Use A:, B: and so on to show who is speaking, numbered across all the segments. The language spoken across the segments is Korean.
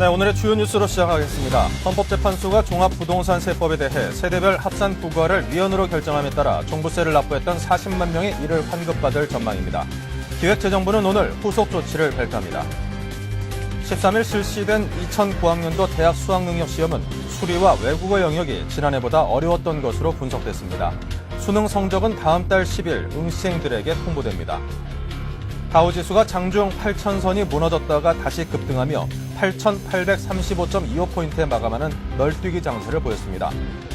A: 네, 오늘의 주요 뉴스로 시작하겠습니다. 헌법재판소가 종합부동산세법에 대해 세대별 합산 부과를 위헌으로 결정함에 따라 종부세를 납부했던 40만 명이 이를 환급받을 전망입니다. 기획재정부는 오늘 후속 조치를 발표합니다. 13일 실시된 2009학년도 대학 수학능력시험은 수리와 외국어 영역이 지난해보다 어려웠던 것으로 분석됐습니다. 수능 성적은 다음 달 10일 응시생들에게 통보됩니다. 다우지수가 장중 8,000선이 무너졌다가 다시 급등하며 8,835.25포인트에 마감하는 널뛰기 장세를 보였습니다.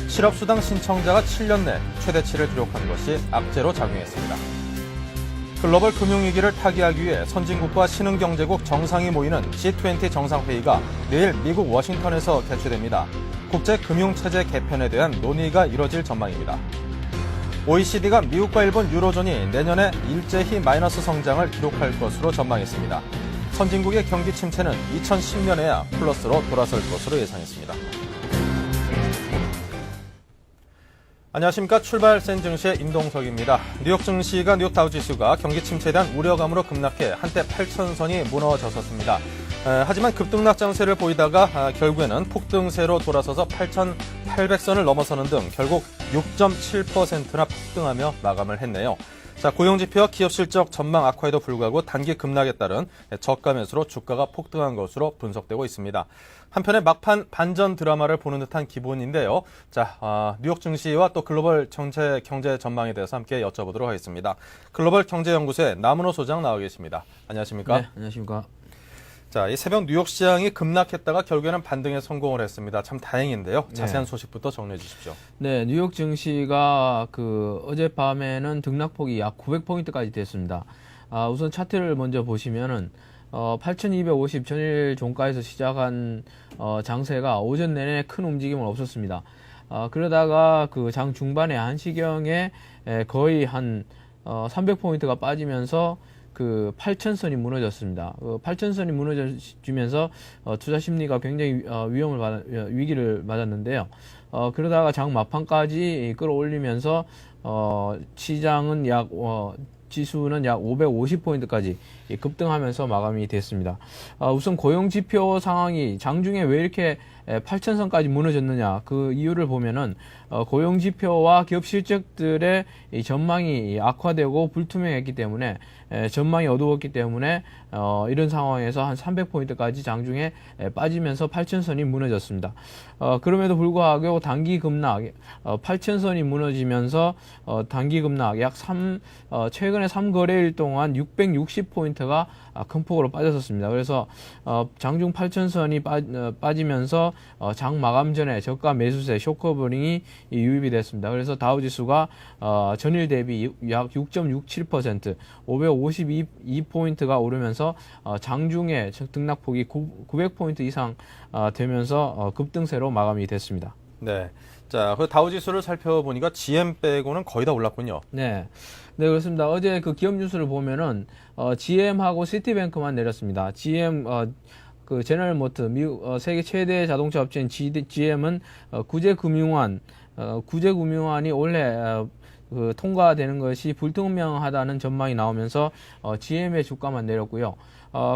A: 실업수당 신청자가 7년 내 최대치를 기록한 것이 악재로 작용했습니다. 글로벌 금융위기를 타개하기 위해 선진국과 신흥경제국 정상이 모이는 G20 정상회의가 내일 미국 워싱턴에서 개최됩니다. 국제금융체제 개편에 대한 논의가 이뤄질 전망입니다. OECD가 미국과 일본, 유로존이 내년에 일제히 마이너스 성장을 기록할 것으로 전망했습니다. 선진국의 경기 침체는 2010년에야 플러스로 돌아설 것으로 예상했습니다. 안녕하십니까. 출발 센 증시의 임동석입니다. 뉴욕 증시가 뉴욕 다우지수가 경기 침체에 대한 우려감으로 급락해 한때 8,000선이 무너졌었습니다. 하지만 급등락 장세를 보이다가 결국에는 폭등세로 돌아서서 8,800선을 넘어서는 등 결국 6.7%나 폭등하며 마감을 했네요. 자, 고용지표와 기업 실적 전망 악화에도 불구하고 단기 급락에 따른 저가 매수로 주가가 폭등한 것으로 분석되고 있습니다. 한편에 막판 반전 드라마를 보는 듯한 기분인데요. 자, 뉴욕 증시와 또 글로벌 경제 전망에 대해서 함께 여쭤보도록 하겠습니다. 글로벌 경제연구소의 남은호 소장 나와 계십니다. 안녕하십니까?
B: 네, 안녕하십니까?
A: 자, 이 새벽 뉴욕 시장이 급락했다가 결국에는 반등에 성공을 했습니다. 참 다행인데요. 자세한 소식부터 정리해 주십시오.
B: 네, 뉴욕 증시가 어젯밤에는 등락폭이 약 900포인트까지 됐습니다. 우선 차트를 먼저 보시면은 8,250 전일 종가에서 시작한 장세가 오전 내내 큰 움직임은 없었습니다. 그러다가 장 중반에 1시경에 거의 한 300포인트가 빠지면서 8,000선이 무너졌습니다. 8,000선이 무너지면서 투자 심리가 굉장히 위기를 맞았는데요. 그러다가 장 막판까지 끌어올리면서 시장은 지수는 약 550포인트까지 급등하면서 마감이 됐습니다. 우선 고용지표 상황이 장중에 왜 이렇게 8,000선까지 무너졌느냐, 그 이유를 보면은 고용지표와 기업 실적들의 전망이 악화되고 불투명했기 때문에, 전망이 어두웠기 때문에 이런 상황에서 한 300포인트까지 장중에 빠지면서 8,000선이 무너졌습니다. 그럼에도 불구하고 단기 급락, 8,000선이 무너지면서 단기 급락 최근에 3거래일 동안 660포인트가 큰 폭으로 빠졌었습니다. 그래서 장중 8,000선이 빠지면서 장 마감 전에 저가 매수세 쇼커버링이 유입이 됐습니다. 그래서 다우지수가 전일 대비 약 6.67%, 552포인트가 오르면서 장중에 등락폭이 900포인트 이상 되면서 급등세로 마감이 됐습니다.
A: 네. 자, 그 다우지수를 살펴보니까 GM 빼고는 거의 다 올랐군요.
B: 네. 네, 그렇습니다. 어제 기업 뉴스를 보면은 GM하고 시티뱅크만 내렸습니다. GM 제너럴모터 미국 세계 최대 자동차 업체인 GM은 구제금융안이 올해 통과되는 것이 불투명하다는 전망이 나오면서 GM의 주가만 내렸고요.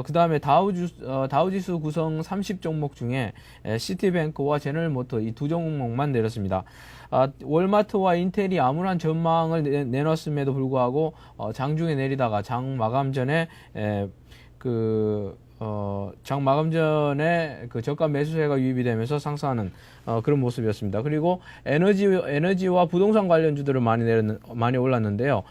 B: 그 다음에 다우지수 구성 30종목 중에 시티뱅크와 제너럴모터 이 두 종목만 내렸습니다. 월마트와 인텔이 암울한 전망을 내놨음에도 불구하고 장중에 내리다가 장 마감 전에 저가 매수세가 유입이 되면서 상승하는 그런 모습이었습니다. 그리고 에너지와 부동산 관련주들을 많이 올랐는데요.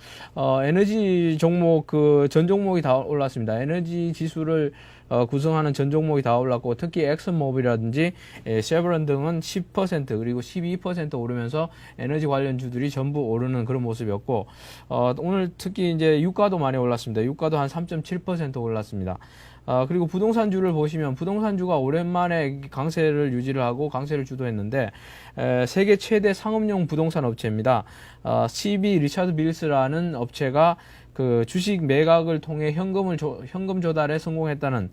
B: 에너지 종목 전 종목이 다 올랐습니다. 에너지 지수를 구성하는 전 종목이 다 올랐고, 특히 엑슨모빌이라든지 쉐브론 등은 10% 그리고 12% 오르면서 에너지 관련주들이 전부 오르는 그런 모습이었고, 오늘 특히 이제 유가도 많이 올랐습니다. 유가도 한 3.7% 올랐습니다. 그리고 부동산주를 보시면 부동산주가 오랜만에 강세를 유지를 하고 강세를 주도했는데, 세계 최대 상업용 부동산 업체입니다. CB 리차드 빌스라는 업체가 주식 매각을 통해 현금 조달에 성공했다는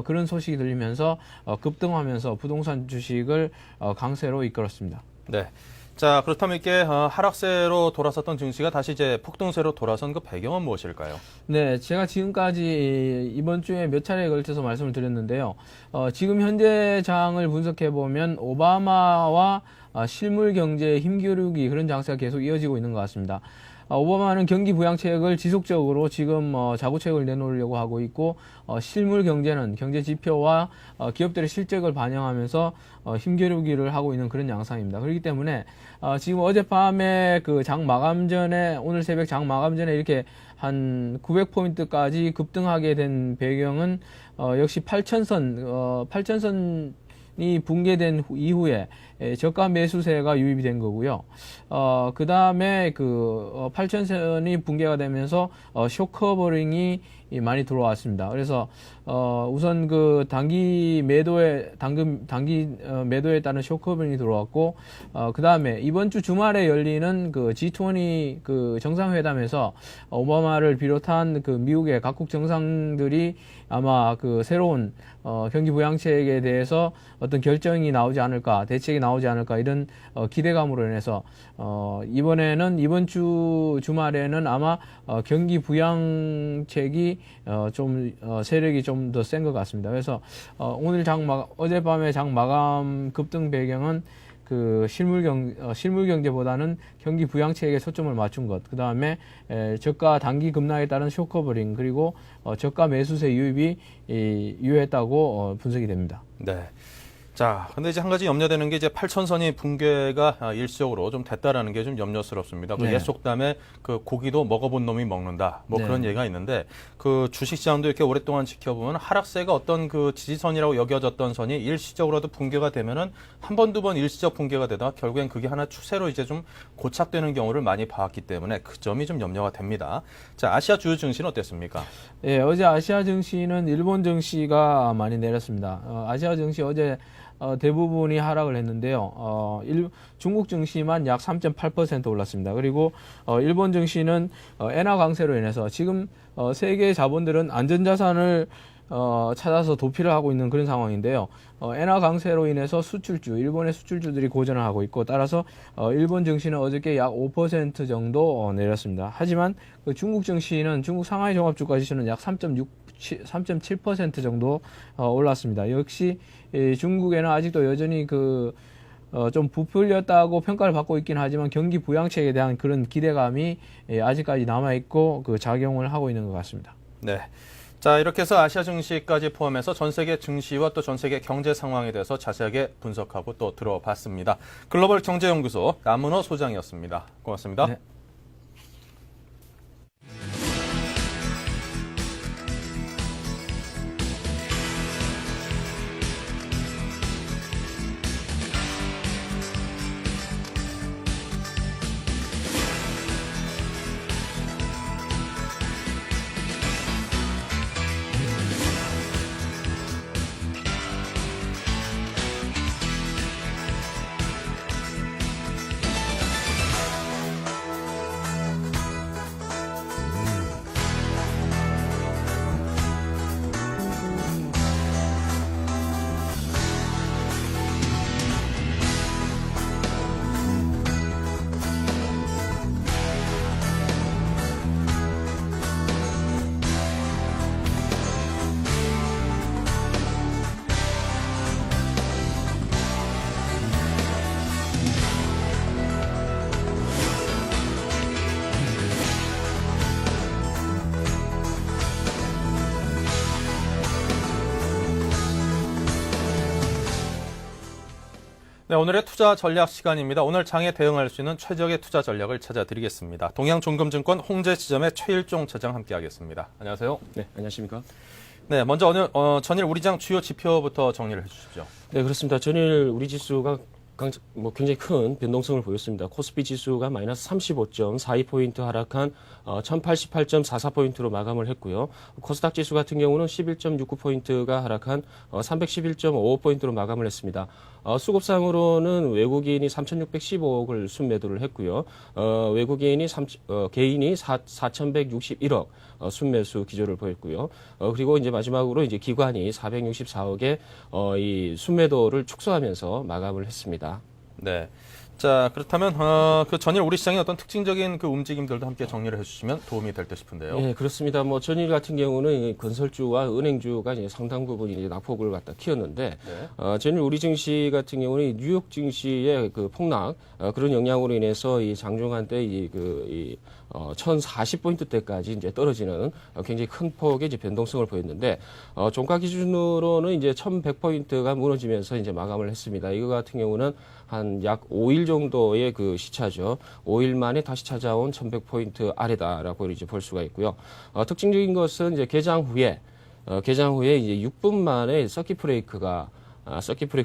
B: 그런 소식이 들리면서 급등하면서 부동산 주식을 강세로 이끌었습니다.
A: 네. 자, 그렇다면 이게 하락세로 돌아섰던 증시가 다시 이제 폭등세로 돌아선 그 배경은 무엇일까요?
B: 네, 제가 지금까지 이번 주에 몇 차례에 걸쳐서 말씀을 드렸는데요. 지금 현재 장을 분석해 보면 오바마와 실물 경제의 힘겨루기 그런 장세가 계속 이어지고 있는 것 같습니다. 오바마는 경기 부양책을 지속적으로 지금 자구책을 내놓으려고 하고 있고, 실물 경제는 경제 지표와 기업들의 실적을 반영하면서 힘겨루기를 하고 있는 그런 양상입니다. 그렇기 때문에 지금 어젯밤에 그 장 마감 전에, 오늘 새벽 장 마감 전에 이렇게 한 900포인트까지 급등하게 된 배경은 역시 8천선이 붕괴된 이후에 저가 매수세가 유입이 된 거고요. 그 다음에 8천선이 붕괴가 되면서 쇼커버링이 많이 들어왔습니다. 그래서 우선 그 단기 매도에 따른 쇼커버링이 들어왔고, 그 다음에 이번 주 주말에 열리는 그 G20 그 정상회담에서 오바마를 비롯한 그 미국의 각국 정상들이 아마 그 새로운 경기 부양책에 대해서 어떤 결정이 나오지 않을까, 대책이 나오지 않을까, 이런 기대감으로 인해서 이번 주 주말에는 아마 경기 부양책이 좀 세력이 좀 더 센 것 같습니다. 그래서 오늘 어젯밤에 장 마감 급등 배경은 그 실물 경제보다는 경기 부양책에 초점을 맞춘 것, 그 다음에 저가 단기 급락에 따른 쇼커버링, 그리고 저가 매수세 유입이 유효했다고 분석이 됩니다.
A: 네. 자, 근데 이제 한 가지 염려되는 게 이제 8천선이 붕괴가 일시적으로 좀 됐다라는 게 좀 염려스럽습니다. 그
B: 네.
A: 옛 속담에 그 고기도 먹어본 놈이 먹는다. 뭐
B: 네.
A: 그런 얘기가 있는데, 그 주식시장도 이렇게 오랫동안 지켜보면 하락세가 어떤 그 지지선이라고 여겨졌던 선이 일시적으로도 붕괴가 되면은 한 번, 두 번 일시적 붕괴가 되다가 결국엔 그게 하나 추세로 이제 좀 고착되는 경우를 많이 봐왔기 때문에 그 점이 좀 염려가 됩니다. 자, 아시아 주요 증시는 어땠습니까?
B: 예, 어제 아시아 증시는 일본 증시가 많이 내렸습니다. 아시아 증시 어제 대부분이 하락을 했는데요. 중국 증시만 약 3.8% 올랐습니다. 그리고 일본 증시는 엔화 강세로 인해서 지금 세계 자본들은 안전자산을 찾아서 도피를 하고 있는 그런 상황인데요. 엔화 강세로 인해서 일본의 수출주들이 고전을 하고 있고, 따라서 일본 증시는 어저께 약 5% 정도 내렸습니다. 하지만 그 중국 증시는, 중국 상하이 종합주가 지수는 약 3.7% 정도 올랐습니다. 역시 중국에는 아직도 여전히 좀 부풀렸다고 평가를 받고 있긴 하지만 경기 부양책에 대한 그런 기대감이 아직까지 남아있고 작용을 하고 있는 것 같습니다.
A: 네. 자, 이렇게 해서 아시아 증시까지 포함해서 전 세계 증시와 또 전 세계 경제 상황에 대해서 자세하게 분석하고 또 들어봤습니다. 글로벌 경제연구소 남은호 소장이었습니다. 고맙습니다.
B: 네.
A: 네, 오늘의 투자 전략 시간입니다. 오늘 장에 대응할 수 있는 최적의 투자 전략을 찾아드리겠습니다. 동양종금증권 홍제지점의 최일종 차장 함께하겠습니다. 안녕하세요.
C: 네, 안녕하십니까?
A: 네, 먼저 오늘 전일 우리장 주요 지표부터 정리를 해주십시오.
C: 네, 그렇습니다. 전일 우리 지수가 굉장히 큰 변동성을 보였습니다. 코스피 지수가 마이너스 35.42포인트 하락한 1088.44포인트로 마감을 했고요. 코스닥 지수 같은 경우는 11.69포인트가 하락한 311.55포인트로 마감을 했습니다. 수급상으로는 외국인이 3,615억을 순매도를 했고요. 외국인이 개인이 4,161억 순매수 기조를 보였고요. 그리고 이제 마지막으로 이제 기관이 464억의 이 순매도를 축소하면서 마감을 했습니다.
A: 네. 자, 그렇다면 그 전일 우리 시장의 어떤 특징적인 그 움직임들도 함께 정리를 해주시면 도움이 될 듯 싶은데요.
C: 예, 그렇습니다. 뭐 전일 같은 경우는 이 건설주와 은행주가 이제 상당 부분 이제 낙폭을 갖다 키웠는데, 전일 우리 증시 같은 경우는 이 뉴욕 증시의 그 폭락 그런 영향으로 인해서 이 장중한 때 1,040포인트대까지 이제 떨어지는 굉장히 큰 폭의 이제 변동성을 보였는데, 종가 기준으로는 이제 1,100포인트가 무너지면서 이제 마감을 했습니다. 이거 같은 경우는 한 약 5일 정도의 그 시차죠. 5일 만에 다시 찾아온 1,100포인트 아래다라고 이제 볼 수가 있고요. 특징적인 것은 이제 개장 후에 이제 6분 만에 서킷 브레이크가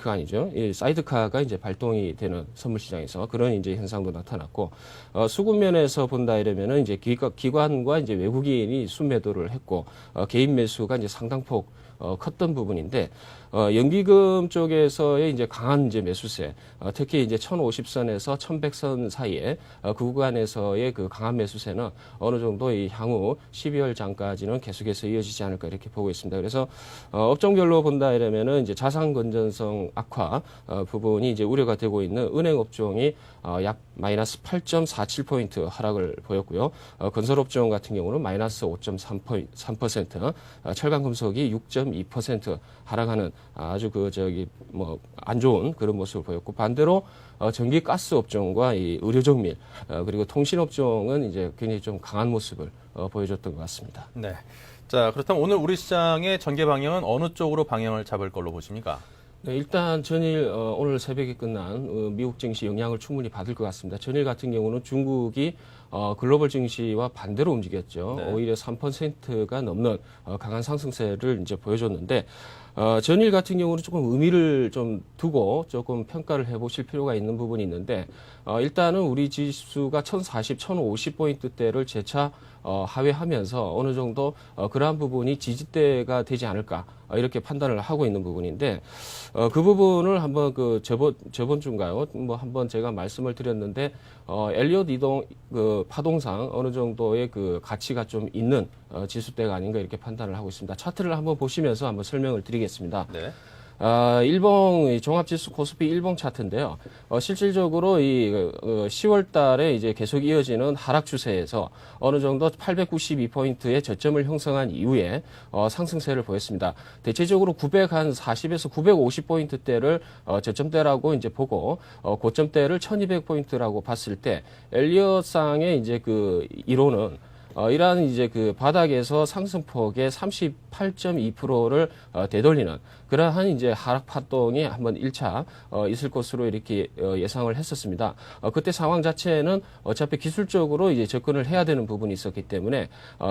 C: 아니죠. 이 사이드카가 이제 발동이 되는 선물 시장에서 그런 이제 현상도 나타났고, 수급면에서 본다 이러면은 이제 기관과 이제 외국인이 순매도를 했고, 개인 매수가 이제 상당폭 컸던 부분인데, 연기금 쪽에서의 이제 강한 이제 매수세, 특히 이제 1,050선에서 1,100선 사이에 그 구간에서의 그 강한 매수세는 어느 정도 이 향후 12월 장까지는 계속해서 이어지지 않을까 이렇게 보고 있습니다. 그래서 업종별로 본다 이러면은 이제 자산 건전성 악화 부분이 이제 우려가 되고 있는 은행 업종이 약 마이너스 8.47포인트 하락을 보였고요. 건설 업종 같은 경우는 마이너스 5.3%, 철강 금속이 6.2% 하락하는 아주 안 좋은 그런 모습을 보였고, 반대로 전기 가스 업종과 이 의료정밀 그리고 통신 업종은 이제 굉장히 좀 강한 모습을 보여줬던 것 같습니다.
A: 네. 자, 그렇다면 오늘 우리 시장의 전개 방향은 어느 쪽으로 방향을 잡을 걸로 보십니까?
C: 네, 일단 전일 오늘 새벽에 끝난 미국 증시 영향을 충분히 받을 것 같습니다. 전일 같은 경우는 중국이 글로벌 증시와 반대로 움직였죠.
A: 네.
C: 오히려 3%가 넘는 강한 상승세를 이제 보여줬는데, 전일 같은 경우는 조금 의미를 좀 두고 조금 평가를 해보실 필요가 있는 부분이 있는데, 일단은 우리 지수가 1,040, 1,050포인트대를 재차 하회하면서 어느 정도 그러한 부분이 지지대가 되지 않을까 이렇게 판단을 하고 있는 부분인데, 그 부분을 한번 그 저번 주인가요? 뭐 한번 제가 말씀을 드렸는데, 엘리엇 이동 그 파동상 어느 정도의 그 가치가 좀 있는 지수대가 아닌가 이렇게 판단을 하고 있습니다. 차트를 한번 보시면서 한번 설명을 드리겠습니다.
A: 네.
C: 일봉 종합지수 코스피 일봉 차트인데요. 실질적으로 이 10월 달에 이제 계속 이어지는 하락 추세에서 어느 정도 892포인트의 저점을 형성한 이후에 상승세를 보였습니다. 대체적으로 940에서 950포인트대를 저점대라고 이제 보고, 고점대를 1200포인트라고 봤을 때 엘리엇상의 이제 그 이론은 이러한 이제 그 바닥에서 상승폭의 38.2%를 되돌리는 그러한 이제 하락 파동이 한번 1차 있을 것으로 이렇게 예상을 했었습니다. 그때 상황 자체는 어차피 기술적으로 이제 접근을 해야 되는 부분이 있었기 때문에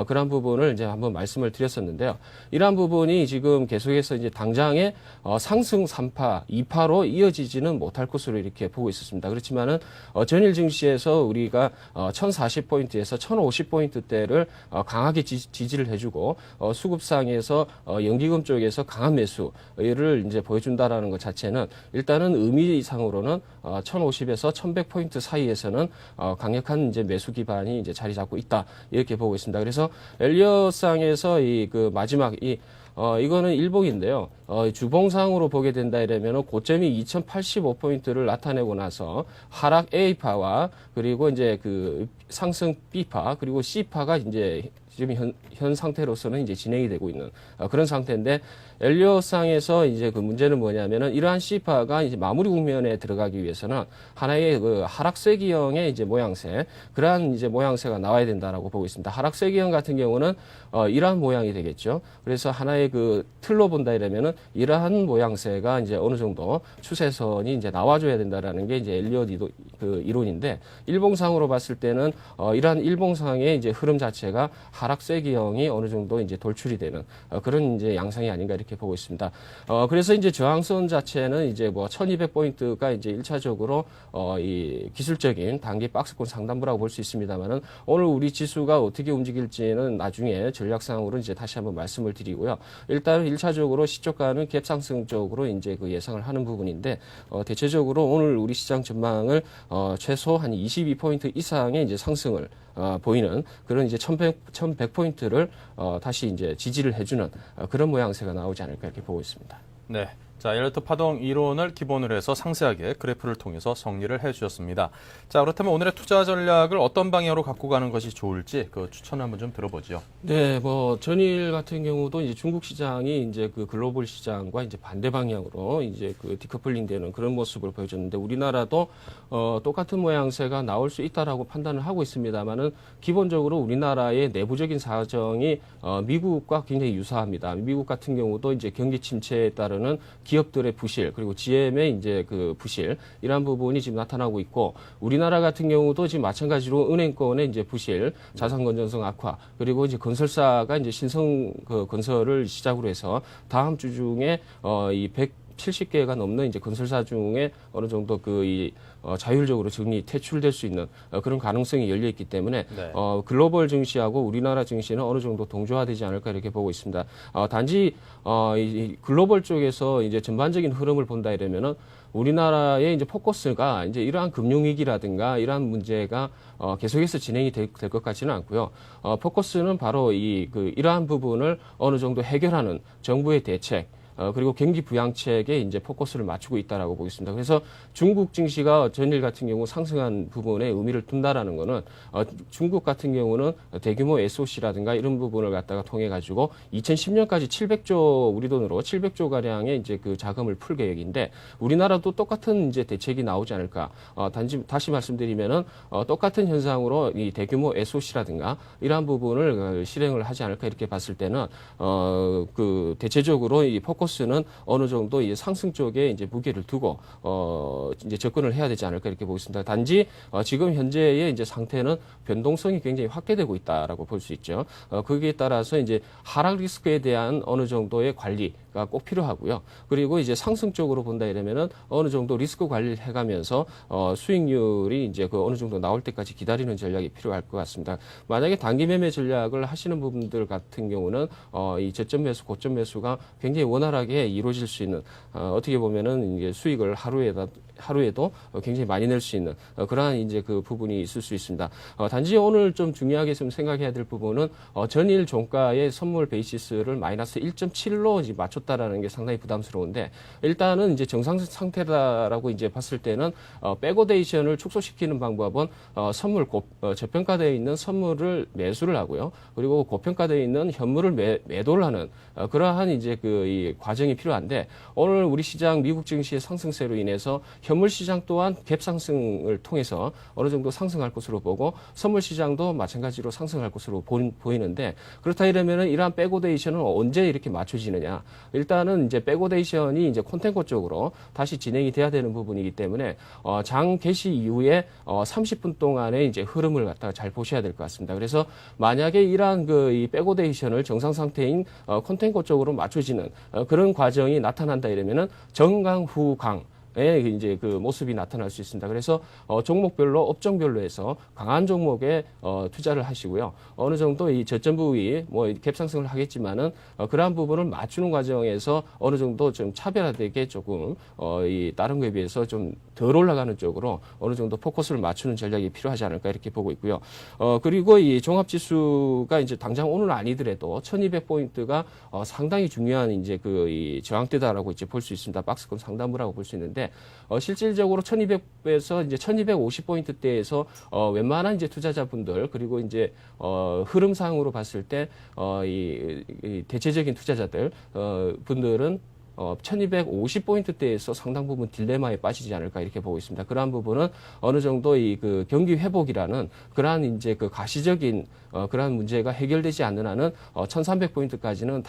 C: 그러한 부분을 이제 한번 말씀을 드렸었는데요. 이러한 부분이 지금 계속해서 이제 당장의 상승 3파, 2파로 이어지지는 못할 것으로 이렇게 보고 있었습니다. 그렇지만은 전일 증시에서 우리가 1,040포인트에서 1,050포인트대를 강하게 지지를 해주고, 수급상에서 연기금 쪽에서 강한 매수를 이제 보여준다라는 것 자체는 일단은 의미상으로는 1,050에서 1,100포인트 사이에서는 강력한 이제 매수 기반이 이제 자리 잡고 있다 이렇게 보고 있습니다. 그래서 엘리엇상에서 이 그 마지막 이거는 일봉인데요. 주봉상으로 보게 된다 이러면 고점이 2,085포인트를 나타내고 나서 하락 A파와 그리고 이제 그 상승 B파 그리고 C파가 이제 지금 현 상태로서는 이제 진행이 되고 있는 그런 상태인데, 엘리엇상에서 이제 그 문제는 뭐냐면은 이러한 C파가 이제 마무리 국면에 들어가기 위해서는 하나의 그 하락세기형의 이제 모양새, 그러한 이제 모양새가 나와야 된다라고 보고 있습니다. 하락세기형 같은 경우는 이러한 모양이 되겠죠. 그래서 하나의 그 틀로 본다 이러면은 이러한 모양새가 이제 어느 정도 추세선이 이제 나와줘야 된다라는 게 이제 엘리엇 그 이론인데, 일봉상으로 봤을 때는 이러한 일봉상의 이제 흐름 자체가 하락세기형이 어느 정도 이제 돌출이 되는 그런 이제 양상이 아닌가 이렇게 보고 있습니다. 그래서 이제 저항선 자체는 이제 뭐 1200포인트가 이제 1차적으로 이 기술적인 단기 박스권 상단부라고 볼 수 있습니다만은, 오늘 우리 지수가 어떻게 움직일지는 나중에 전략상으로 이제 다시 한번 말씀을 드리고요. 일단은 1차적으로 시초가는 갭 상승 쪽으로 이제 그 예상을 하는 부분인데, 대체적으로 오늘 우리 시장 전망을 최소 한 22포인트 이상의 이제 상승을 보이는 그런 이제 1,100포인트를 다시 이제 지지를 해주는 그런 모양새가 나오지 않을까 이렇게 보고 있습니다.
A: 네. 자, 엘리트 파동 이론을 기본으로 해서 상세하게 그래프를 통해서 정리를 해주셨습니다. 자, 그렇다면 오늘의 투자 전략을 어떤 방향으로 갖고 가는 것이 좋을지 그 추천 한번 좀 들어보죠.
C: 네, 뭐 전일 같은 경우도 이제 중국 시장이 이제 그 글로벌 시장과 이제 반대 방향으로 이제 그 디커플링되는 그런 모습을 보여줬는데 우리나라도 똑같은 모양새가 나올 수 있다라고 판단을 하고 있습니다만은 기본적으로 우리나라의 내부적인 사정이 미국과 굉장히 유사합니다. 미국 같은 경우도 이제 경기 침체에 따르는 기업들의 부실 그리고 GM의 이제 그 부실 이러한 부분이 지금 나타나고 있고 우리나라 같은 경우도 지금 마찬가지로 은행권의 이제 부실, 자산 건전성 악화 그리고 이제 건설사가 이제 신성 그 건설을 시작으로 해서 다음 주 중에 이 170개가 넘는 이제 건설사 중에 어느 정도 자율적으로 퇴출될 수 있는 그런 가능성이 열려 있기 때문에
A: 네.
C: 글로벌 증시하고 우리나라 증시는 어느 정도 동조화되지 않을까 이렇게 보고 있습니다. 단지 이 글로벌 쪽에서 이제 전반적인 흐름을 본다 이러면은 우리나라의 이제 포커스가 이제 이러한 금융위기라든가 이러한 문제가 계속해서 진행이 될 것 같지는 않고요. 포커스는 바로 이러한 부분을 어느 정도 해결하는 정부의 대책, 그리고 경기 부양책에 이제 포커스를 맞추고 있다라고 보겠습니다. 그래서 중국 증시가 전일 같은 경우 상승한 부분에 의미를 둔다라는 거는 중국 같은 경우는 대규모 SOC라든가 이런 부분을 갖다가 통해 가지고 2010년까지 700조 우리 돈으로 700조 가량의 이제 그 자금을 풀 계획인데 우리나라도 똑같은 이제 대책이 나오지 않을까. 단지 다시 말씀드리면은 똑같은 현상으로 이 대규모 SOC라든가 이러한 부분을 실행을 하지 않을까 이렇게 봤을 때는 대체적으로 이 포커스는 어느 정도 이 상승 쪽에 이제 무게를 두고 이제 접근을 해야 되지 않을까 이렇게 보고 있습니다. 단지 지금 현재의 이제 상태는 변동성이 굉장히 확대되고 있다라고 볼 수 있죠. 거기에 따라서 이제 하락 리스크에 대한 어느 정도의 관리가 꼭 필요하고요. 그리고 이제 상승 쪽으로 본다 이러면은 어느 정도 리스크 관리를 해가면서 수익률이 이제 그 어느 정도 나올 때까지 기다리는 전략이 필요할 것 같습니다. 만약에 단기 매매 전략을 하시는 분들 같은 경우는 이 저점 매수, 고점 매수가 굉장히 원활하게 이루어질 수 있는 어떻게 보면은 이제 수익을 하루에도 굉장히 많이 낼 수 있는 그러한 이제 그 부분이 있을 수 있습니다. 단지 오늘 좀 중요하게 좀 생각해야 될 부분은 전일 종가의 선물 베이시스를 마이너스 1.7로 이제 맞췄다라는 게 상당히 부담스러운데 일단은 이제 정상 상태다라고 이제 봤을 때는 백오데이션을 축소시키는 방법은 저평가되어 있는 선물을 매수를 하고요. 그리고 고평가되어 있는 현물을 매도를 하는 그러한 이제 이 과정이 필요한데 오늘 우리 시장 미국 증시의 상승세로 인해서 현물 시장 또한 갭 상승을 통해서 어느 정도 상승할 것으로 보고 선물 시장도 마찬가지로 상승할 것으로 보이는데 그렇다 이러면은 이러한 백오데이션은 언제 이렇게 맞춰지느냐? 일단은 이제 백오데이션이 이제 콘텐코 쪽으로 다시 진행이 돼야 되는 부분이기 때문에 장 개시 이후에 30분 동안의 이제 흐름을 갖다가 잘 보셔야 될 것 같습니다. 그래서 만약에 이러한 이 백오데이션을 정상 상태인 콘텐코 쪽으로 맞춰지는 그런 과정이 나타난다 이러면은 정강 후 강 이제 그 모습이 나타날 수 있습니다. 그래서 종목별로 업종별로 해서 강한 종목에 투자를 하시고요. 어느 정도 이 저점 부위 갭 상승을 하겠지만은 그러한 부분을 맞추는 과정에서 어느 정도 좀 차별화되게 조금 이 다른 거에 비해서 좀 덜 올라가는 쪽으로 어느 정도 포커스를 맞추는 전략이 필요하지 않을까 이렇게 보고 있고요. 그리고 이 종합지수가 이제 당장 오늘 아니더라도 1200포인트가 상당히 중요한 이제 이 저항대다라고 이제 볼 수 있습니다. 박스권 상단부라고 볼 수 있는데 실질적으로 1200에서 이제 1250포인트대에서 웬만한 이제 투자자분들 그리고 이제 흐름상으로 봤을 때 이 대체적인 투자자들 분들은 1250포인트대에서 상당 부분 딜레마에 빠지지 않을까 이렇게 보고 있습니다. 그러한 부분은 어느 정도 그 경기 회복이라는 그러한 이제 그 가시적인 그러한 문제가 해결되지 않는 한은 1300포인트까지는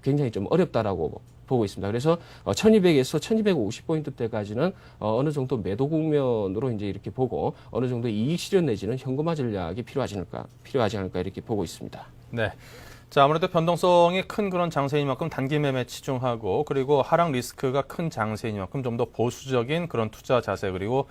C: 굉장히 좀 어렵다라고 보고 있습니다. 그래서 1200에서 1250포인트대까지는 어느 정도 매도 국면으로 이제 이렇게 보고 어느 정도 이익 실현 내지는 현금화 전략이 필요하지 않을까 이렇게 보고 있습니다.
A: 네. 자, 아무래도 변동성이 큰 그런 장세인 만큼 단기 매매 치중하고 그리고 하락 리스크가 큰 장세인 만큼 좀 더 보수적인 그런 투자 자세 그리고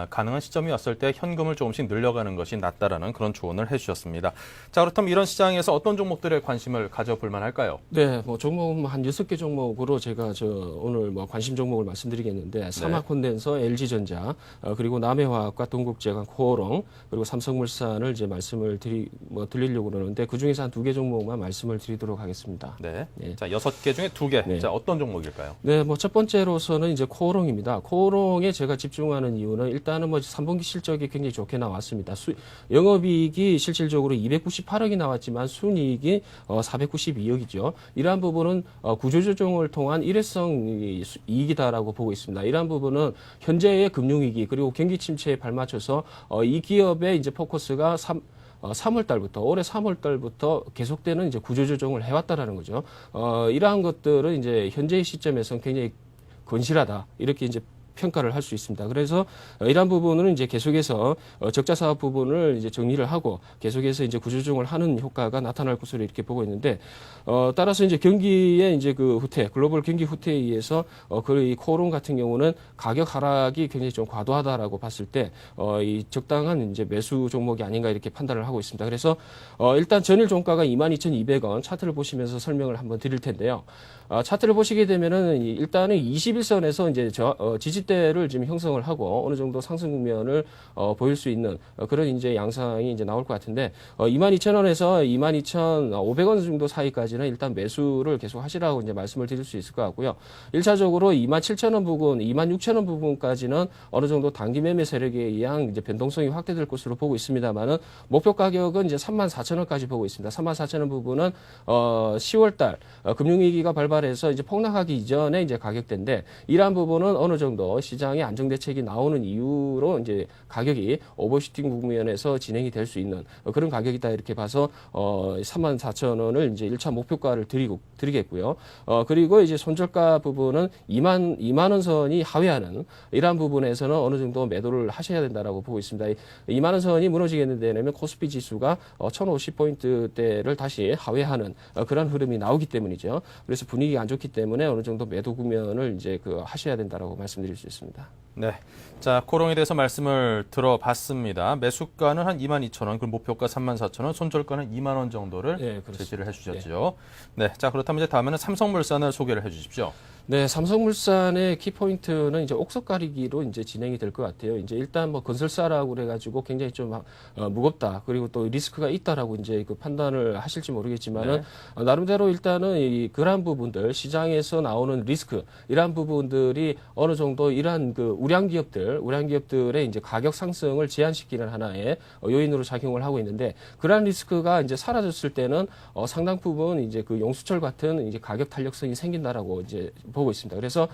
A: 가능한 시점이 왔을 때 현금을 조금씩 늘려가는 것이 낫다라는 그런 조언을 해주셨습니다. 자, 그렇다면 이런 시장에서 어떤 종목들에 관심을 가져볼 만할까요?
C: 네, 종목은 한 6개 종목으로 제가 오늘 관심 종목을 말씀드리겠는데 삼화콘덴서, LG전자, 그리고 남해화학과 동국제강, 코오롱, 그리고 삼성물산을 이제 말씀을 드리려고 그러는데 그 중에서 한 2개 종목만 말씀을 드리도록 하겠습니다.
A: 네.
C: 네.
A: 자, 6개 중에 2개.
C: 네.
A: 자, 어떤 종목일까요?
C: 네, 뭐 첫 번째로서는 이제 코오롱입니다. 코오롱에 제가 집중하는 이유는 일단은 뭐 3분기 실적이 굉장히 좋게 나왔습니다. 영업이익이 실질적으로 298억이 나왔지만 순이익이 492억이죠. 이러한 부분은 구조조정을 통한 일회성 이익이다라고 보고 있습니다. 이러한 부분은 현재의 금융위기 그리고 경기 침체에 발맞춰서 이 기업의 이제 포커스가 3월 달부터 올해 3월 달부터 계속되는 이제 구조조정을 해왔다라는 거죠. 이러한 것들은 이제 현재의 시점에서는 굉장히 건실하다 이렇게 이제 평가를 할 수 있습니다. 그래서 이러한 부분은 이제 계속해서 적자 사업 부분을 이제 정리를 하고 계속해서 이제 구조조정을 하는 효과가 나타날 것으로 이렇게 보고 있는데 따라서 이제 경기의 이제 그 후퇴, 글로벌 경기 후퇴에 의해서 이 코오롱 같은 경우는 가격 하락이 굉장히 좀 과도하다라고 봤을 때 이 적당한 이제 매수 종목이 아닌가 이렇게 판단을 하고 있습니다. 그래서 일단 전일 종가가 22,200원 차트를 보시면서 설명을 한번 드릴 텐데요. 차트를 보시게 되면은 일단은 21선에서 이제 지지대를 지금 형성을 하고 어느 정도 상승 국면을 보일 수 있는 그런 이제 양상이 이제 나올 것 같은데 22,000원에서 22,500원 정도 사이까지는 일단 매수를 계속 하시라고 이제 말씀을 드릴 수 있을 것 같고요. 1차적으로 27,000원 부분, 26,000원 부분까지는 어느 정도 단기 매매 세력에 의한 이제 변동성이 확대될 것으로 보고 있습니다만은 목표 가격은 이제 34,000원까지 보고 있습니다. 34,000원 부분은 10월 달 금융위기가 발발해서 이제 폭락하기 이전에 이제 가격대인데 이러한 부분은 어느 정도 시장의 안정 대책이 나오는 이유로 이제 가격이 오버슈팅 국면에서 진행이 될 수 있는 그런 가격이다 이렇게 봐서 34,000원을 이제 1차 목표가를 드리겠고요. 그리고 이제 손절가 부분은 2만 원 선이 하회하는 이러한 부분에서는 어느 정도 매도를 하셔야 된다라고 보고 있습니다. 2만 원 선이 무너지게 되면 코스피 지수가 1,050포인트대를 다시 하회하는 그런 흐름이 나오기 때문이죠. 그래서 분위기가 안 좋기 때문에 어느 정도 매도 국면을 이제 하셔야 된다라고 말씀드릴 수 있습니다.
A: 네. 자, 코롱에 대해서 말씀을 들어봤습니다. 매수가는 한 22,000원, 그리고 목표가 34,000원, 손절가는 2만 원 정도를 제시를 해주셨죠. 네. 자, 그렇다면 이제 다음에는 삼성물산을 소개를 해주십시오.
C: 네, 삼성물산의 키포인트는 이제 옥석 가리기로 이제 진행이 될 것 같아요. 이제 일단 뭐 건설사라고 그래가지고 굉장히 좀 무겁다. 그리고 또 리스크가 있다라고 이제 그 판단을 하실지 모르겠지만은 나름대로 일단은 그러한 부분들 시장에서 나오는 리스크 이러한 부분들이 어느 정도 이러한 그 우량 기업들의 이제 가격 상승을 제한시키는 하나의 요인으로 작용을 하고 있는데 그러한 리스크가 이제 사라졌을 때는 상당 부분 이제 그 용수철 같은 이제 가격 탄력성이 생긴다라고 이제 보고 있습니다. 그래서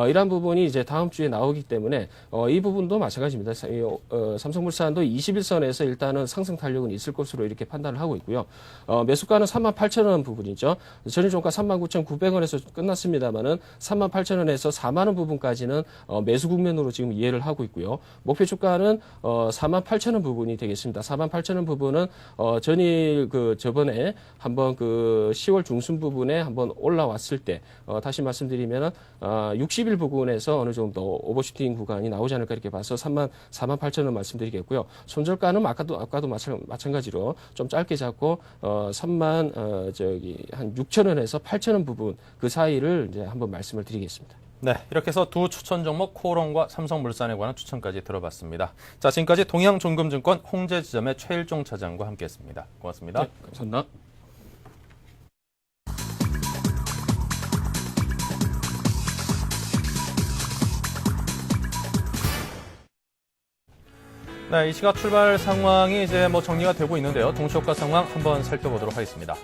C: 이러한 부분이 이제 다음 주에 나오기 때문에 이 부분도 마찬가지입니다. 삼성물산도 21선에서 일단은 상승 탄력은 있을 것으로 이렇게 판단을 하고 있고요. 매수가는 38,000원 부분이죠. 전일 종가 39,900원에서 끝났습니다만은 38,000원에서 4만 원 부분까지는 매수 국면으로 지금 이해를 하고 있고요. 목표 주가는 48,000원 부분이 되겠습니다. 48,000원 부분은 전일 저번에 한번 10월 중순 부분에 한번 올라왔을 때 다시 말씀드리면은 60일 부근에서 어느 정도 오버슈팅 구간이 나오지 않을까 이렇게 봐서 48,000원 말씀드리겠고요. 손절가는 아까도 마찬가지로 좀 짧게 잡고 한 6,000원에서 8,000원 부분 그 사이를 이제 한번 말씀을 드리겠습니다.
A: 네, 이렇게 해서 두 추천 종목 코오롱과 삼성물산에 관한 추천까지 들어봤습니다. 자, 지금까지 동양종금증권 홍제지점의 최일종 차장과 함께했습니다. 고맙습니다.
C: 네, 감사합니다.
A: 네, 이 시각 출발 상황이 이제 정리가 되고 있는데요. 동시효과 상황 한번 살펴보도록 하겠습니다.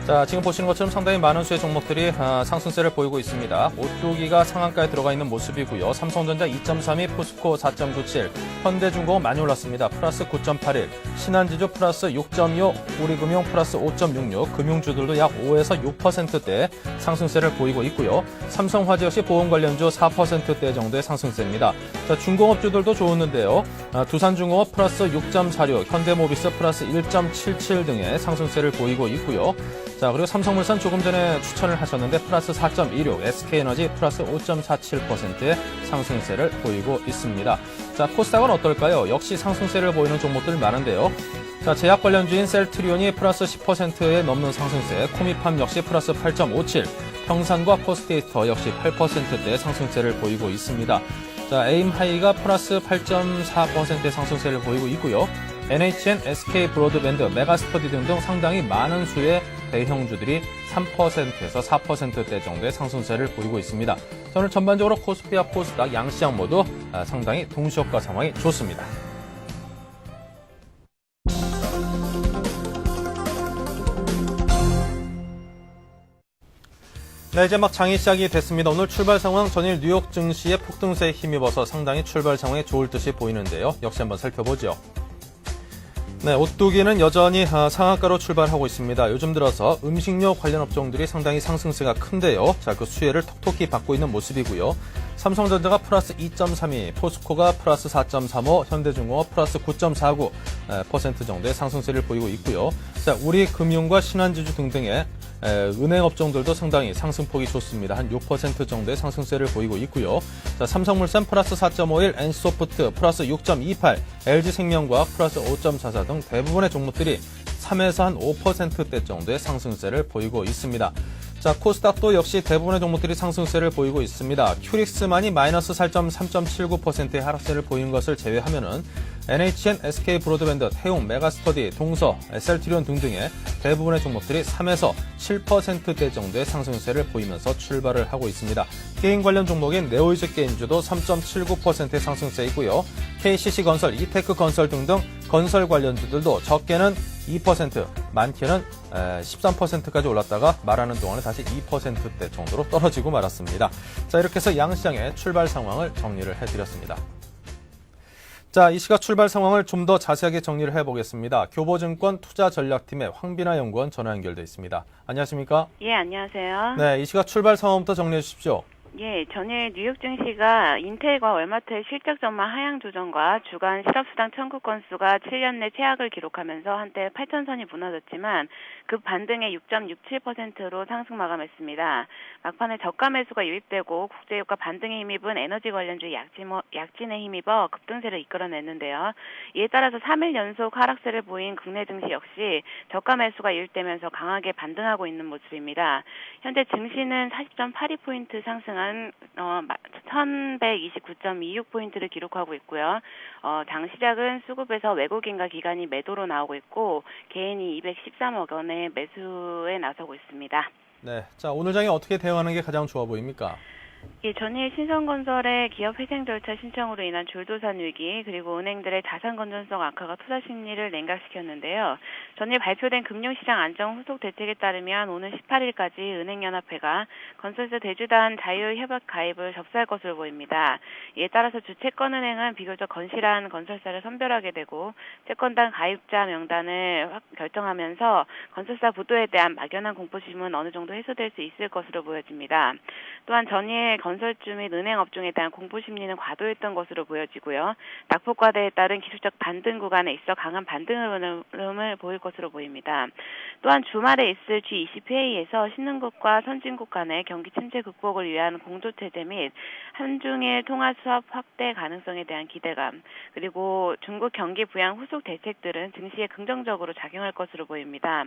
A: 자, 지금 보시는 것처럼 상당히 많은 수의 종목들이 상승세를 보이고 있습니다. 오뚜기가 상한가에 들어가 있는 모습이고요. 삼성전자 2.32, 포스코 4.97, 현대중공업 많이 올랐습니다. 플러스 9.81, 신한지주 플러스 6.25, 우리금융 플러스 5.66, 금융주들도 약 5에서 6%대 상승세를 보이고 있고요. 삼성화재 역시 보험 관련주 4%대 정도의 상승세입니다. 자, 중공업주들도 좋았는데요. 두산중공업 플러스 6.46, 현대모비스 플러스 1.77 등의 상승세를 보이고 있고요. 자, 그리고 삼성물산 조금 전에 추천을 하셨는데 플러스 4.16, SK에너지 플러스 5.47%의 상승세를 보이고 있습니다. 자, 코스닥은 어떨까요? 역시 상승세를 보이는 종목들 많은데요. 자, 제약 관련주인 셀트리온이 플러스 10%에 넘는 상승세, 코미팜 역시 플러스 8.57, 평산과 포스테이터 역시 8%대의 상승세를 보이고 있습니다. 자, 에임하이가 플러스 8.4%의 상승세를 보이고 있고요. NHN, SK 브로드밴드, 메가스터디 등등 상당히 많은 수의 대형주들이 3%에서 4%대 정도의 상승세를 보이고 있습니다. 오늘 전반적으로 코스피와 코스닥 양시장 모두 상당히 동시효과 상황이 좋습니다. 네, 이제 막 장이 시작이 됐습니다. 오늘 출발 상황 전일 뉴욕 증시의 폭등세에 힘입어서 상당히 출발 상황이 좋을 듯이 보이는데요. 역시 한번 살펴보죠. 네, 오뚜기는 여전히 상한가로 출발하고 있습니다. 요즘 들어서 음식료 관련 업종들이 상당히 상승세가 큰데요. 자, 그 수혜를 톡톡히 받고 있는 모습이고요. 삼성전자가 플러스 2.32, 포스코가 플러스 4.35, 현대중공업 플러스 9.49% 정도의 상승세를 보이고 있고요. 자, 우리금융과 신한지주 등등의 은행 업종들도 상당히 상승폭이 좋습니다. 한 6% 정도의 상승세를 보이고 있고요. 자, 삼성물산 플러스 4.51, NC소프트 플러스 6.28, LG생명과학 플러스 5.44 등 대부분의 종목들이 3에서 한 5%대 정도의 상승세를 보이고 있습니다. 자, 코스닥도 역시 대부분의 종목들이 상승세를 보이고 있습니다. 큐릭스만이 마이너스 3.79%의 하락세를 보이는 것을 제외하면은 NHN, SK 브로드밴드, 태용, 메가스터디, 동서, SL트리온 등등의 대부분의 종목들이 3에서 7%대 정도의 상승세를 보이면서 출발을 하고 있습니다. 게임 관련 종목인 네오이즈 게임주도 3.79%의 상승세이고요. KCC건설, 이테크건설 등등 건설 관련주들도 적게는 2%, 많게는 13%까지 올랐다가 말하는 동안에 다시 2%대 정도로 떨어지고 말았습니다. 자, 이렇게 해서 양시장의 출발 상황을 정리를 해드렸습니다. 자, 이 시각 출발 상황을 좀 더 자세하게 정리를 해보겠습니다. 교보증권 투자전략팀의 황비나 연구원 전화 연결돼 있습니다. 안녕하십니까?
D: 예, 안녕하세요.
A: 네, 이 시각 출발 상황부터 정리해 주십시오.
D: 예, 전일 뉴욕 증시가 인텔과 월마트의 실적 전망 하향 조정과 주간 실업수당 청구 건수가 7년 내 최악을 기록하면서 한때 8,000선이 무너졌지만 급 반등의 6.67%로 상승 마감했습니다. 막판에 저가 매수가 유입되고 국제유가 반등에 힘입은 에너지 관련주 약진에 힘입어 급등세를 이끌어냈는데요. 이에 따라서 3일 연속 하락세를 보인 국내 증시 역시 저가 매수가 유입되면서 강하게 반등하고 있는 모습입니다. 현재 증시는 40.82포인트 상승한 1129.26포인트를 기록하고 있고요. 장 시작은 수급에서 외국인과 기관이 매도로 나오고 있고 개인이 213억 원의 매수에 나서고 있습니다.
A: 네, 자, 오늘 장에 어떻게 대응하는 게 가장 좋아 보입니까?
D: 예, 전일 신성건설의 기업 회생 절차 신청으로 인한 줄도산 위기 그리고 은행들의 자산 건전성 악화가 투자 심리를 냉각시켰는데요. 전일 발표된 금융시장 안정 후속 대책에 따르면 오는 18일까지 은행연합회가 건설사 대주단 자유협약 가입을 접수할 것으로 보입니다. 이에 따라서 주채권은행은 비교적 건실한 건설사를 선별하게 되고 채권단 가입자 명단을 결정하면서 건설사 부도에 대한 막연한 공포심은 어느 정도 해소될 수 있을 것으로 보여집니다. 또한 전일 건설주 및 은행 업종에 대한 공포 심리는 과도했던 것으로 보여지고요. 낙폭과대에 따른 기술적 반등 구간에 있어 강한 반등 흐름을 보일 것으로 보입니다. 또한 주말에 있을 G20 회의에서 신흥국과 선진국 간의 경기 침체 극복을 위한 공조체제 및 한중일 통화 수합 확대 가능성에 대한 기대감 그리고 중국 경기 부양 후속 대책들은 증시에 긍정적으로 작용할 것으로 보입니다.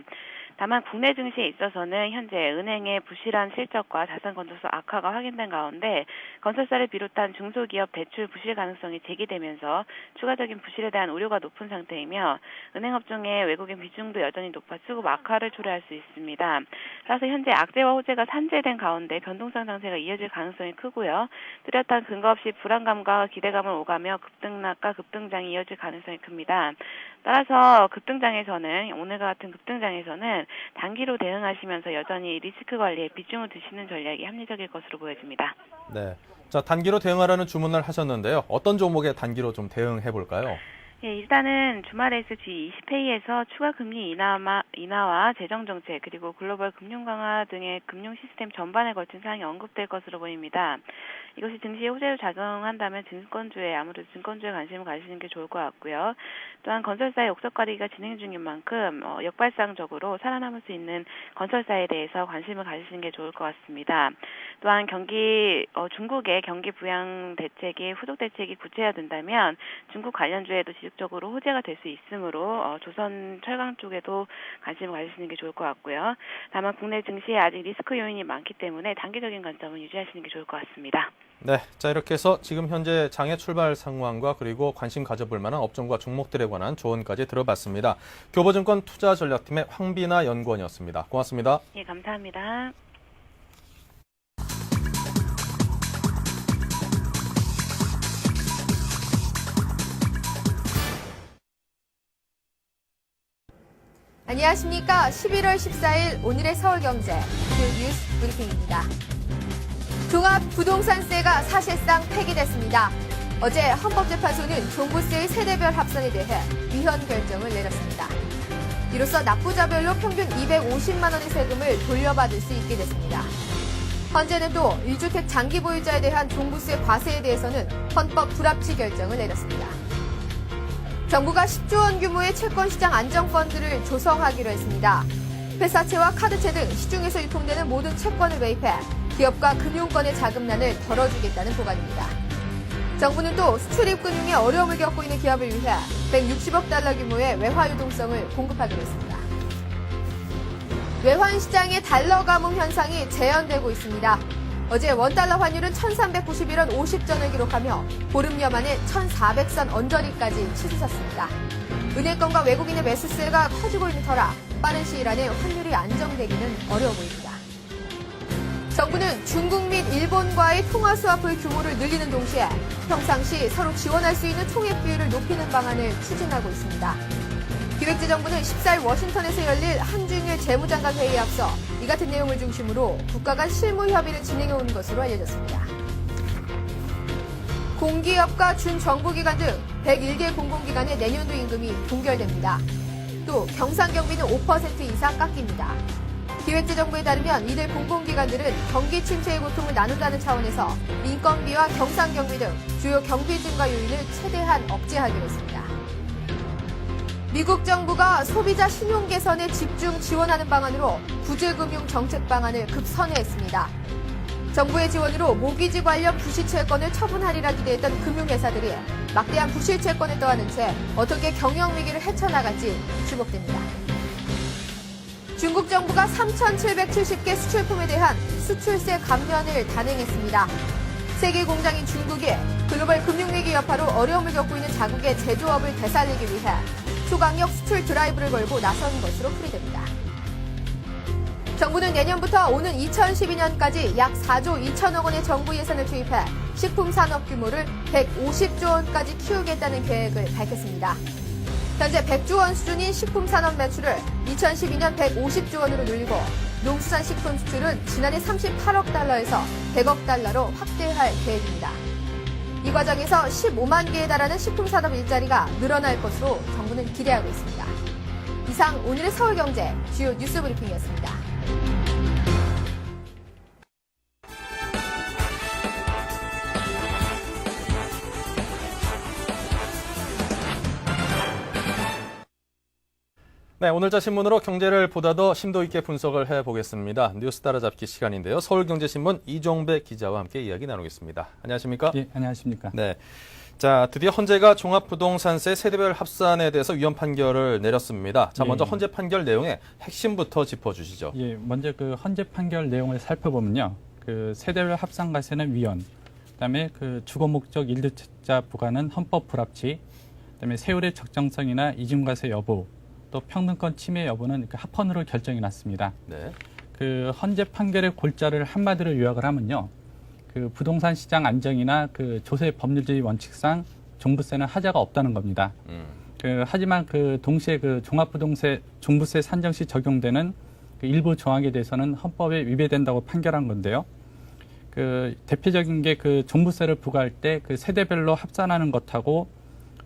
D: 다만 국내 증시에 있어서는 현재 은행의 부실한 실적과 자산 건전성 악화가 확인된 가운데 건설사를 비롯한 중소기업 대출 부실 가능성이 제기되면서 추가적인 부실에 대한 우려가 높은 상태이며 은행업종의 외국인 비중도 여전히 높아 수급 악화를 초래할 수 있습니다. 따라서 현재 악재와 호재가 산재된 가운데 변동성 상세가 이어질 가능성이 크고요. 뚜렷한 근거 없이 불안감과 기대감을 오가며 급등락과 급등장이 이어질 가능성이 큽니다. 따라서 급등장에서는 오늘과 같은 급등장에서는 단기로 대응하시면서 여전히 리스크 관리에 비중을 두시는 전략이 합리적일 것으로 보여집니다.
A: 네, 자, 단기로 대응하라는 주문을 하셨는데요. 어떤 종목에 단기로 좀 대응해 볼까요?
D: 예, 일단은 주말에 있을 G20 회의에서 추가 금리 인하와 재정 정책 그리고 글로벌 금융 강화 등의 금융 시스템 전반에 걸친 사항이 언급될 것으로 보입니다. 이것이 증시에 호재로 작용한다면 아무래도 증권주에 관심을 가지시는 게 좋을 것 같고요. 또한 건설사의 역석 관리가 진행 중인 만큼 역발상적으로 살아남을 수 있는 건설사에 대해서 관심을 가지시는 게 좋을 것 같습니다. 또한 중국의 경기 부양 대책이 후속 대책이 구체화된다면 중국 관련주에도 지속적으로 호재가 될 수 있으므로 조선 철강 쪽에도 관심을 가지시는 게 좋을 것 같고요. 다만 국내 증시에 아직 리스크 요인이 많기 때문에 단기적인 관점은 유지하시는 게 좋을 것 같습니다.
A: 네, 자 이렇게 해서 지금 현재 장의 출발 상황과 그리고 관심 가져볼 만한 업종과 종목들에 관한 조언까지 들어봤습니다. 교보증권 투자전략팀의 황비나 연구원이었습니다. 고맙습니다.
D: 예, 감사합니다.
E: 안녕하십니까. 11월 14일 오늘의 서울경제 뉴스 브리핑입니다. 종합부동산세가 사실상 폐기됐습니다. 어제 헌법재판소는 종부세의 세대별 합산에 대해 위헌 결정을 내렸습니다. 이로써 납부자별로 평균 250만 원의 세금을 돌려받을 수 있게 됐습니다. 헌재는 또 1주택 장기 보유자에 대한 종부세 과세에 대해서는 헌법 불합치 결정을 내렸습니다. 정부가 10조 원 규모의 채권시장 안정펀드를 조성하기로 했습니다. 회사채와 카드채 등 시중에서 유통되는 모든 채권을 매입해 기업과 금융권의 자금난을 덜어주겠다는 보관입니다. 정부는 또 수출입 금융에 어려움을 겪고 있는 기업을 위해 160억 달러 규모의 외화 유동성을 공급하기로 했습니다. 외환시장의 달러 가뭄 현상이 재현되고 있습니다. 어제 원달러 환율은 1391원 50전을 기록하며 보름여 만에 1400선 언저리까지 치솟았습니다. 은행권과 외국인의 매수세가 커지고 있는 터라 빠른 시일 안에 환율이 안정되기는 어려워 보입니다. 정부는 중국 및 일본과의 통화 수합의 규모를 늘리는 동시에 평상시 서로 지원할 수 있는 총액 비율을 높이는 방안을 추진하고 있습니다. 기획재정부는 14일 워싱턴에서 열릴 한중일 재무장관 회의에 앞서 이 같은 내용을 중심으로 국가 간 실무 협의를 진행해 오는 것으로 알려졌습니다. 공기업과 준정부기관 등 101개 공공기관의 내년도 임금이 동결됩니다. 또 경상경비는 5% 이상 깎입니다. 기획재정부에 따르면 이들 공공기관들은 경기 침체의 고통을 나눈다는 차원에서 인건비와 경상경비 등 주요 경비 증가 요인을 최대한 억제하기로 했습니다. 미국 정부가 소비자 신용 개선에 집중 지원하는 방안으로 구제금융 정책 방안을 급선회했습니다. 정부의 지원으로 모기지 관련 부실채권을 처분하리라 기대했던 금융회사들이 막대한 부실채권에 떠안은 채 어떻게 경영위기를 헤쳐나갈지 주목됩니다. 중국 정부가 3,770개 수출품에 대한 수출세 감면을 단행했습니다. 세계 공장인 중국이 글로벌 금융위기 여파로 어려움을 겪고 있는 자국의 제조업을 되살리기 위해 초강력 수출 드라이브를 걸고 나선 것으로 풀이됩니다. 정부는 내년부터 오는 2012년까지 약 4조 2천억 원의 정부 예산을 투입해 식품 산업 규모를 150조 원까지 키우겠다는 계획을 밝혔습니다. 현재 100조 원 수준인 식품 산업 매출을 2012년 150조 원으로 늘리고 농수산식품 수출은 지난해 38억 달러에서 100억 달러로 확대할 계획입니다. 이 과정에서 15만 개에 달하는 식품 산업 일자리가 늘어날 것으로 정부는 기대하고 있습니다. 이상 오늘의 서울경제 주요 뉴스 브리핑이었습니다.
A: 네, 오늘자 신문으로 경제를 보다 더 심도 있게 분석을 해보겠습니다. 뉴스 따라잡기 시간인데요. 서울경제신문 이종배 기자와 함께 이야기 나누겠습니다. 안녕하십니까?
F: 예, 안녕하십니까?
A: 네. 자, 드디어 헌재가 종합부동산세 세대별 합산에 대해서 위헌 판결을 내렸습니다. 자, 먼저 헌재 판결 내용의 핵심부터 짚어주시죠.
F: 예, 먼저 그 헌재 판결 내용을 살펴보면요. 그 세대별 합산과세는 위헌, 그다음에 그 주거 목적 1주택자 부과는 헌법 불합치, 그다음에 세율의 적정성이나 이중과세 여부, 또 평등권 침해 여부는 그 합헌으로 결정이 났습니다.
A: 네.
F: 그 헌재 판결의 골자를 한마디로 요약을 하면요. 그 부동산 시장 안정이나 그 조세 법률주의 원칙상 종부세는 하자가 없다는 겁니다. 하지만 그 동시에 그 종부세 산정 시 적용되는 그 일부 조항에 대해서는 헌법에 위배된다고 판결한 건데요. 그 대표적인 게 그 종부세를 부과할 때 그 세대별로 합산하는 것하고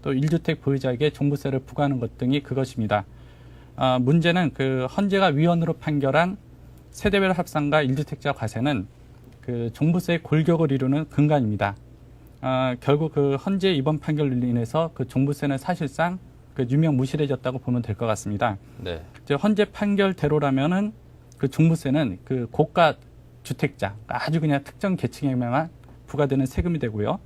F: 또 1주택 보유자에게 종부세를 부과하는 것 등이 그것입니다. 문제는 그 헌재가 위헌으로 판결한 세대별 합산과 1주택자 과세는 그 종부세의 골격을 이루는 근간입니다. 결국 그 헌재 이번 판결로 인해서 그 종부세는 사실상 그 유명무실해졌다고 보면 될 것 같습니다.
A: 네.
F: 헌재 판결대로라면은 그 종부세는 그 고가 주택자 아주 그냥 특정 계층에만 부과되는 세금이 되고요.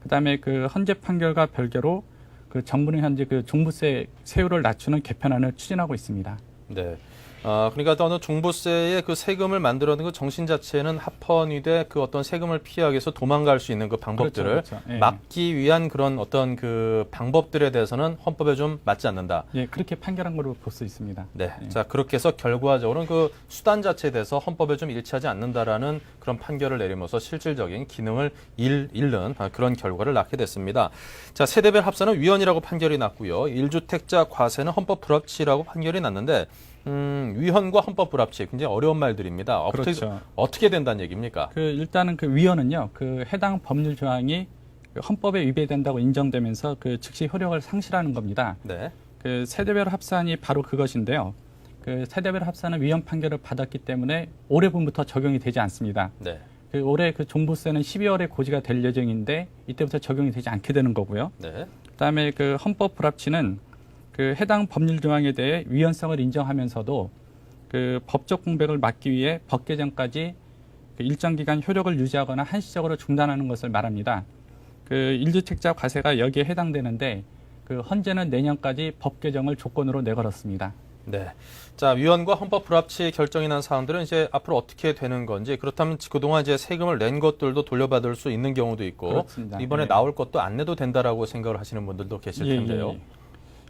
F: 그다음에 그 헌재 판결과 별개로 그 정부는 현재 그 종부세 세율을 낮추는 개편안을 추진하고 있습니다.
A: 네. 그러니까 어느 종부세의 그 세금을 만들어낸 그 정신 자체는 합헌이 돼 그 어떤 세금을 피하기 위해서 도망갈 수 있는 그 방법들을
F: 그렇죠. 예.
A: 막기 위한 그런 어떤 그 방법들에 대해서는 헌법에 좀 맞지 않는다.
F: 예, 그렇게 판결한 걸로 볼 수 있습니다.
A: 네.
F: 예.
A: 자, 그렇게 해서 결과적으로는 그 수단 자체에 대해서 헌법에 좀 일치하지 않는다라는 그런 판결을 내리면서 실질적인 기능을 잃는 그런 결과를 낳게 됐습니다. 자, 세대별 합산은 위헌이라고 판결이 났고요. 1주택자 과세는 헌법 불합치라고 판결이 났는데 위헌과 헌법 불합치 굉장히 어려운 말들입니다.
F: 그렇죠.
A: 어떻게 된다는 얘기입니까?
F: 일단은 그 위헌은요, 그 해당 법률 조항이 그 헌법에 위배된다고 인정되면서 그 즉시 효력을 상실하는 겁니다.
A: 네.
F: 그 세대별 합산이 바로 그것인데요. 그 세대별 합산은 위헌 판결을 받았기 때문에 올해분부터 적용이 되지 않습니다.
A: 네.
F: 그 올해 그 종부세는 12월에 고지가 될 예정인데 이때부터 적용이 되지 않게 되는 거고요.
A: 네.
F: 그다음에 그 헌법 불합치는 그 해당 법률 조항에 대해 위헌성을 인정하면서도 그 법적 공백을 막기 위해 법 개정까지 그 일정 기간 효력을 유지하거나 한시적으로 중단하는 것을 말합니다. 그 1주택자 과세가 여기에 해당되는데 그 헌재는 내년까지 법 개정을 조건으로 내걸었습니다.
A: 네. 자, 위헌과 헌법 불합치 결정이 난 사항들은 이제 앞으로 어떻게 되는 건지, 그렇다면 그동안 이제 세금을 낸 것들도 돌려받을 수 있는 경우도 있고,
F: 그렇습니다.
A: 이번에
F: 예.
A: 나올 것도 안 내도 된다라고 생각을 하시는 분들도 계실 텐데요.
F: 예.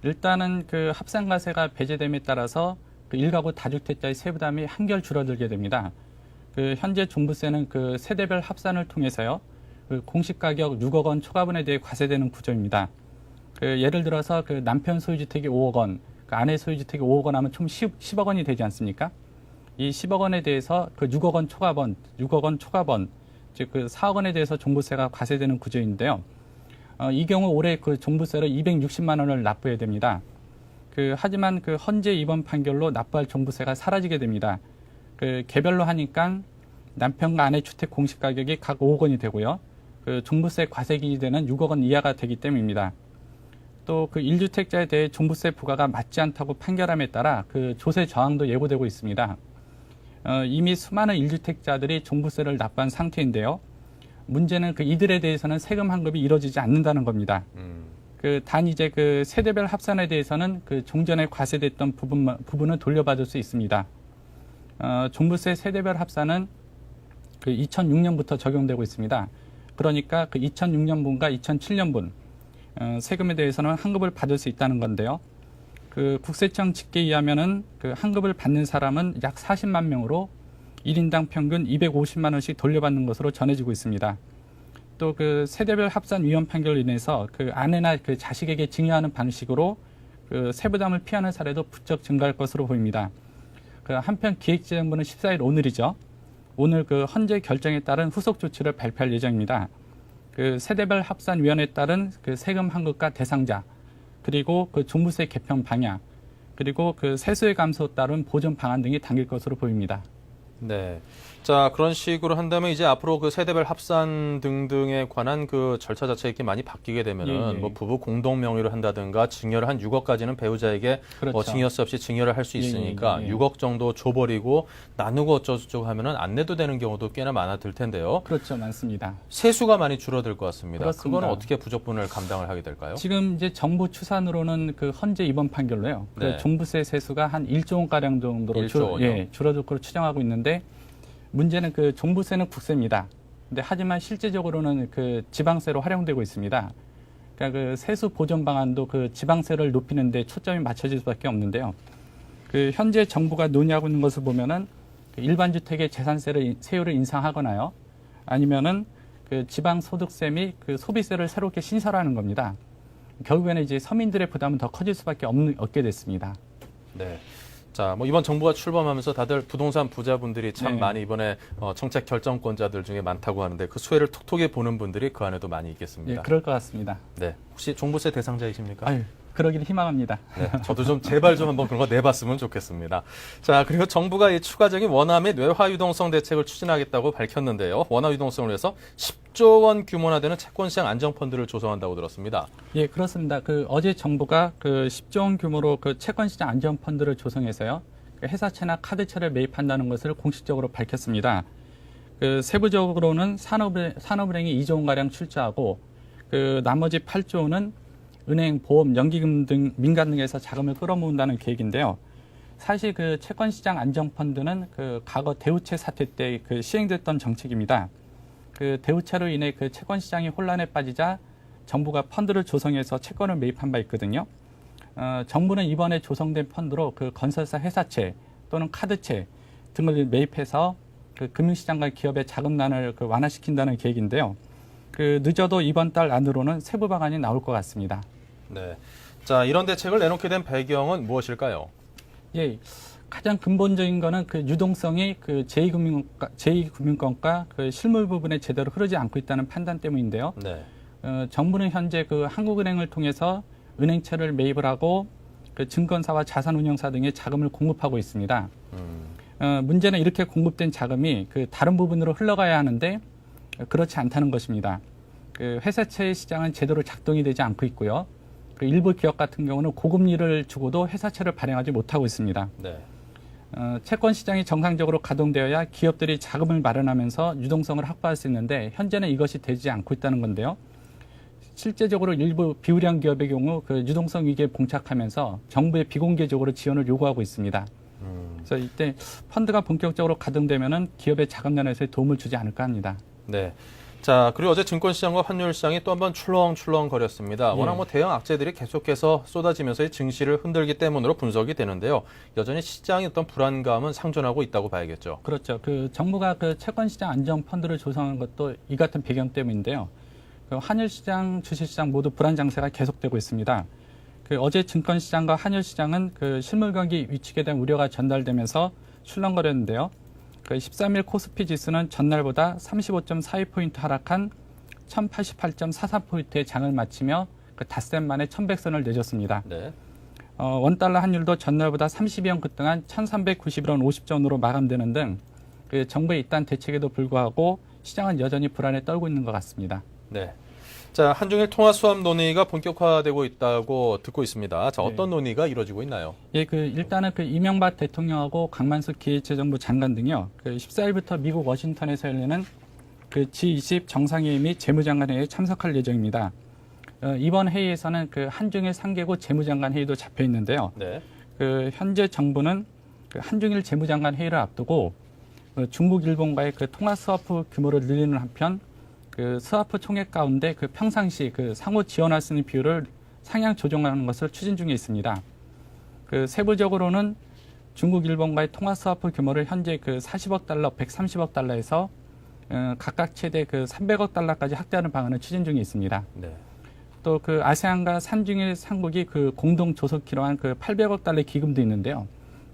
F: 일단은 그 합산과세가 배제됨에 따라서 그 1가구 다주택자의 세부담이 한결 줄어들게 됩니다. 그 현재 종부세는 그 세대별 합산을 통해서요, 그 공시 가격 6억 원 초과분에 대해 과세되는 구조입니다. 그 예를 들어서 그 남편 소유주택이 5억 원, 그 아내 소유주택이 5억 원 하면 총 10억 원이 되지 않습니까? 이 10억 원에 대해서 그 6억 원 초과번, 즉 그 4억 원에 대해서 종부세가 과세되는 구조인데요. 이 경우 올해 그 종부세로 260만 원을 납부해야 됩니다. 하지만 그 헌재 이번 판결로 납부할 종부세가 사라지게 됩니다. 그 개별로 하니까 남편과 아내 주택 공시 가격이 각 5억 원이 되고요. 그 종부세 과세 기준되는 6억 원 이하가 되기 때문입니다. 또 그 1주택자에 대해 종부세 부과가 맞지 않다고 판결함에 따라 그 조세 저항도 예고되고 있습니다. 이미 수많은 1주택자들이 종부세를 납부한 상태인데요. 문제는 그 이들에 대해서는 세금 환급이 이루어지지 않는다는 겁니다. 단 이제 그 세대별 합산에 대해서는 그 종전에 과세됐던 부분은 돌려받을 수 있습니다. 종부세 세대별 합산은 그 2006년부터 적용되고 있습니다. 그러니까 그 2006년분과 2007년분 세금에 대해서는 환급을 받을 수 있다는 건데요. 그 국세청 집계에 의하면은 그 환급을 받는 사람은 약 40만 명으로 1인당 평균 250만 원씩 돌려받는 것으로 전해지고 있습니다. 또 그 세대별 합산 위헌 판결로 인해서 그 아내나 그 자식에게 증여하는 방식으로 그 세부담을 피하는 사례도 부쩍 증가할 것으로 보입니다. 그 한편 기획재정부는 14일 오늘이죠. 오늘 그 헌재 결정에 따른 후속 조치를 발표할 예정입니다. 그 세대별 합산 위헌에 따른 그 세금 환급과 대상자, 그리고 그 종부세 개편 방향, 그리고 그 세수의 감소에 따른 보전 방안 등이 담길 것으로 보입니다.
A: 네. 자, 그런 식으로 한다면 이제 앞으로 그 세대별 합산 등등에 관한 그 절차 자체가 이렇게 많이 바뀌게 되면은
F: 예.
A: 뭐 부부 공동 명의로 한다든가 증여를 한 6억까지는 배우자에게
F: 그렇죠.
A: 증여세 없이 증여를 할 수 있으니까
F: 예.
A: 6억 정도 줘버리고 나누고 어쩌고저쩌고 하면은 안 내도 되는 경우도 꽤나 많아들 텐데요.
F: 그렇죠, 많습니다.
A: 세수가 많이 줄어들 것 같습니다.
F: 그렇습니다.
A: 그거는 어떻게 부족분을 감당을 하게 될까요?
F: 지금 이제 정부 추산으로는 그 헌재 이번 판결로요.
A: 네.
F: 그 종부세 세수가 한 1조 원 가량 정도로
A: 1조 원이요?
F: 줄어들 것으로 추정하고 있는데 문제는 그 종부세는 국세입니다. 근데 하지만 실제적으로는 그 지방세로 활용되고 있습니다. 그러니까 그 세수 보전 방안도 그 지방세를 높이는 데 초점이 맞춰질 수밖에 없는데요. 그 현재 정부가 논의하고 있는 것을 보면은 그 일반 주택의 세율을 인상하거나요. 아니면은 그 지방 소득세 및 그 소비세를 새롭게 신설하는 겁니다. 결국에는 이제 서민들의 부담은 더 커질 수밖에 없게 됐습니다.
A: 네. 자, 뭐 이번 정부가 출범하면서 다들 부동산 부자분들이 참
F: 네.
A: 많이 이번에 정책 결정권자들 중에 많다고 하는데 그 수혜를 톡톡히 보는 분들이 그 안에도 많이 있겠습니다.
F: 예, 그럴 것 같습니다.
A: 네. 혹시 종부세 대상자이십니까?
F: 아유, 그러기를 희망합니다.
A: 네, 저도 좀 제발 좀 한번 그런 거 내봤으면 좋겠습니다. 자, 그리고 정부가 이 추가적인 원화 및 외화 유동성 대책을 추진하겠다고 밝혔는데요. 원화 유동성을 위해서 10조 원 규모나 되는 채권시장 안정펀드를 조성한다고 들었습니다.
F: 예, 그렇습니다. 그 어제 정부가 그 10조 원 규모로 그 채권시장 안정펀드를 조성해서요. 그 회사채나 카드채를 매입한다는 것을 공식적으로 밝혔습니다. 그 세부적으로는 산업은행이 2조 원가량 출자하고 그 나머지 8조 원은 은행, 보험, 연기금 등 민간 등에서 자금을 끌어모은다는 계획인데요. 사실 그 채권시장 안정펀드는 그 과거 대우채 사태 때 그 시행됐던 정책입니다. 그 대우채로 인해 그 채권시장이 혼란에 빠지자 정부가 펀드를 조성해서 채권을 매입한 바 있거든요. 정부는 이번에 조성된 펀드로 그 건설사 회사채 또는 카드채 등을 매입해서 그 금융시장과 기업의 자금난을 그 완화시킨다는 계획인데요. 그 늦어도 이번 달 안으로는 세부 방안이 나올 것 같습니다.
A: 네. 자, 이런 대책을 내놓게 된 배경은 무엇일까요?
F: 예, 가장 근본적인 거는 그 유동성이 그 제2금융권과 그 실물 부분에 제대로 흐르지 않고 있다는 판단 때문인데요.
A: 네.
F: 정부는 현재 그 한국은행을 통해서 은행채를 매입을 하고 그 증권사와 자산운용사 등의 자금을 공급하고 있습니다. 문제는 이렇게 공급된 자금이 그 다른 부분으로 흘러가야 하는데 그렇지 않다는 것입니다. 그 회사채 시장은 제대로 작동이 되지 않고 있고요. 그 일부 기업 같은 경우는 고금리를 주고도 회사채를 발행하지 못하고 있습니다.
A: 네.
F: 채권 시장이 정상적으로 가동되어야 기업들이 자금을 마련하면서 유동성을 확보할 수 있는데 현재는 이것이 되지 않고 있다는 건데요. 실제적으로 일부 비우량 기업의 경우 그 유동성 위기에 봉착하면서 정부에 비공개적으로 지원을 요구하고 있습니다. 그래서 이때 펀드가 본격적으로 가동되면은 기업의 자금 난에서의 도움을 주지 않을까 합니다.
A: 네. 자, 그리고 어제 증권시장과 환율시장이 또 한번 출렁출렁 거렸습니다. 워낙 뭐 대형 악재들이 계속해서 쏟아지면서 증시를 흔들기 때문으로 분석이 되는데요. 여전히 시장의 어떤 불안감은 상존하고 있다고 봐야겠죠.
F: 그렇죠. 그 정부가 그 채권시장 안정 펀드를 조성한 것도 이 같은 배경 때문인데요. 그 환율시장, 주식시장 모두 불안 장세가 계속되고 있습니다. 그 어제 증권시장과 환율시장은 그 실물 경기 위축에 대한 우려가 전달되면서 출렁거렸는데요. 그 13일 코스피 지수는 전날보다 35.42포인트 하락한 1088.43포인트의 장을 마치며 그 닷새 만에 1100선을 내줬습니다.
A: 네.
F: 원달러 환율도 전날보다 30연 급등한 1391원 50전으로 마감되는 등 그 정부의 이딴 대책에도 불구하고 시장은 여전히 불안에 떨고 있는 것 같습니다.
A: 네. 자, 한중일 통화 수합 논의가 본격화되고 있다고 듣고 있습니다. 자, 어떤 논의가 이루어지고 있나요?
F: 예, 그 일단은 그 이명박 대통령하고 강만수 기획재정부 장관 등이요. 그 14일부터 미국 워싱턴에서 열리는 그 G20 정상회의 및 재무장관 회의에 참석할 예정입니다. 이번 회의에서는 그 한중일 3개국 재무장관 회의도 잡혀 있는데요.
A: 네.
F: 그 현재 정부는 그 한중일 재무장관 회의를 앞두고 그 중국, 일본과의 그 통화 스와프 규모를 늘리는 한편 그 스와프 총액 가운데 그 평상시 그 상호 지원할 수 있는 비율을 상향 조정하는 것을 추진 중에 있습니다. 그 세부적으로는 중국, 일본과의 통화 스와프 규모를 현재 그 40억 달러, 130억 달러에서 각각 최대 그 300억 달러까지 확대하는 방안을 추진 중에 있습니다.
A: 네.
F: 또 그 아세안과 산중일 3국이 그 공동 조속키로 한 그 800억 달러의 기금도 있는데요.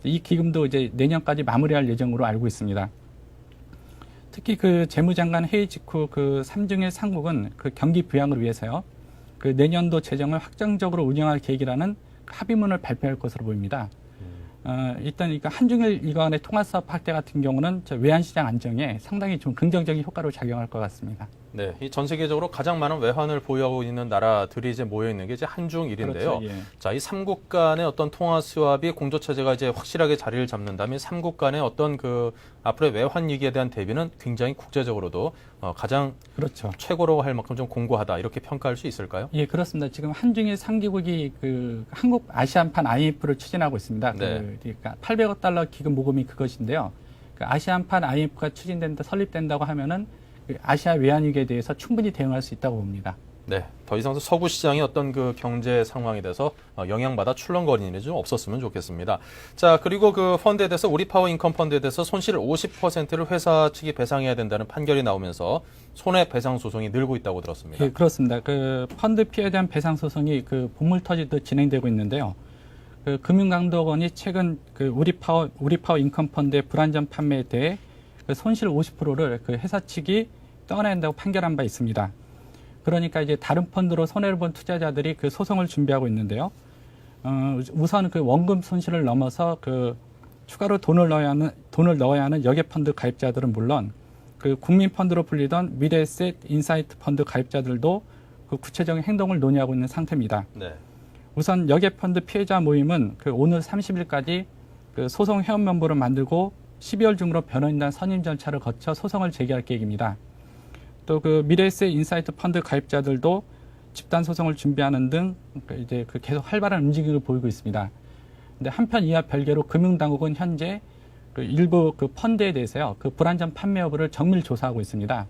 F: 이 기금도 이제 내년까지 마무리할 예정으로 알고 있습니다. 특히 그 재무장관 회의 직후 그 삼중일 3국은 그 경기 부양을 위해서요. 그 내년도 재정을 확정적으로 운영할 계획이라는 합의문을 발표할 것으로 보입니다. 일단 그러니까 한중일 이간의 통화 사업 확대 같은 경우는 저 외환시장 안정에 상당히 좀 긍정적인 효과로 작용할 것 같습니다.
A: 네, 이 전 세계적으로 가장 많은 외환을 보유하고 있는 나라들이 이제 모여 있는 게 이제 한중일인데요.
F: 그렇죠, 예.
A: 자, 이 삼국 간의 어떤 통화 수합이 공조 체제가 이제 확실하게 자리를 잡는다면 삼국 간의 어떤 그 앞으로의 외환 위기에 대한 대비는 굉장히 국제적으로도 가장
F: 그렇죠.
A: 최고로 할 만큼 좀 공고하다 이렇게 평가할 수 있을까요?
F: 예, 그렇습니다. 지금 한중일 3개국이 그 한국 아시안판 IMF를 추진하고 있습니다.
A: 네.
F: 그러니까 800억 달러 기금 모금이 그것인데요. 그 아시안판 IMF가 추진된다, 설립된다고 하면은 그 아시아 외환 위기에 대해서 충분히 대응할 수 있다고 봅니다.
A: 네, 더 이상 서구 시장의 어떤 그 경제 상황에 대해서 영향받아 출렁거리는 일이 좀 없었으면 좋겠습니다. 자, 그리고 그 펀드에 대해서 우리파워 인컴 펀드에 대해서 손실을 50%를 회사 측이 배상해야 된다는 판결이 나오면서 손해배상 소송이 늘고 있다고 들었습니다.
F: 예, 그렇습니다. 그 펀드 피해에 대한 배상 소송이 그 본물 터지듯 진행되고 있는데요. 그 금융감독원이 최근 그 우리파워 인컴 펀드의 불안전 판매에 대해 그 손실 50%를 그 회사 측이 떠나야 한다고 판결한 바 있습니다. 그러니까 이제 다른 펀드로 손해를 본 투자자들이 그 소송을 준비하고 있는데요. 우선 그 원금 손실을 넘어서 그 추가로 돈을 넣어야 하는 여객 펀드 가입자들은 물론 그 국민 펀드로 불리던 미래에셋 인사이트 펀드 가입자들도 그 구체적인 행동을 논의하고 있는 상태입니다.
A: 네.
F: 우선 여객 펀드 피해자 모임은 그 오늘 30일까지 그 소송 회원 명부를 만들고 12월 중으로 변호인단 선임 절차를 거쳐 소송을 제기할 계획입니다. 또 그 미래에셋 인사이트 펀드 가입자들도 집단 소송을 준비하는 등 이제 그 계속 활발한 움직임을 보이고 있습니다. 근데 한편 이와 별개로 금융당국은 현재 그 일부 그 펀드에 대해서요, 그 불안전 판매 여부를 정밀 조사하고 있습니다.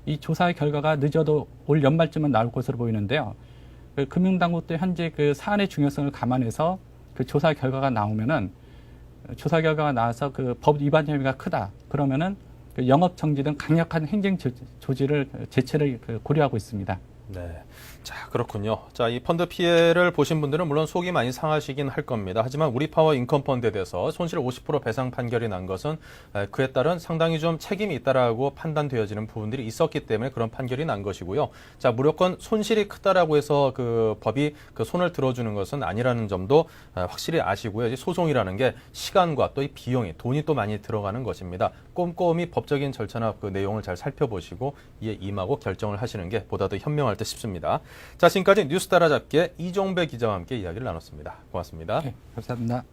F: 이 조사의 결과가 늦어도 올 연말쯤은 나올 것으로 보이는데요. 그 금융당국도 현재 그 사안의 중요성을 감안해서 그 조사 결과가 나오면은 조사 결과가 나와서 그 법 위반 혐의가 크다. 그러면은 그 영업 정지 등 강력한 행정 조치를 제체를 고려하고 있습니다.
A: 네. 자, 그렇군요. 자, 이 펀드 피해를 보신 분들은 물론 속이 많이 상하시긴 할 겁니다. 하지만 우리파워 인컴펀드에 대해서 손실 50% 배상 판결이 난 것은 그에 따른 상당히 좀 책임이 있다라고 판단되어지는 부분들이 있었기 때문에 그런 판결이 난 것이고요. 자, 무조건 손실이 크다라고 해서 그 법이 그 손을 들어주는 것은 아니라는 점도 확실히 아시고요. 소송이라는 게 시간과 또 이 비용이 돈이 또 많이 들어가는 것입니다. 꼼꼼히 법적인 절차나 그 내용을 잘 살펴보시고 이에 임하고 결정을 하시는 게 보다 더 현명할 듯 싶습니다. 자, 지금까지 뉴스 따라잡기의 이종배 기자와 함께 이야기를 나눴습니다. 고맙습니다.
F: 네, 감사합니다.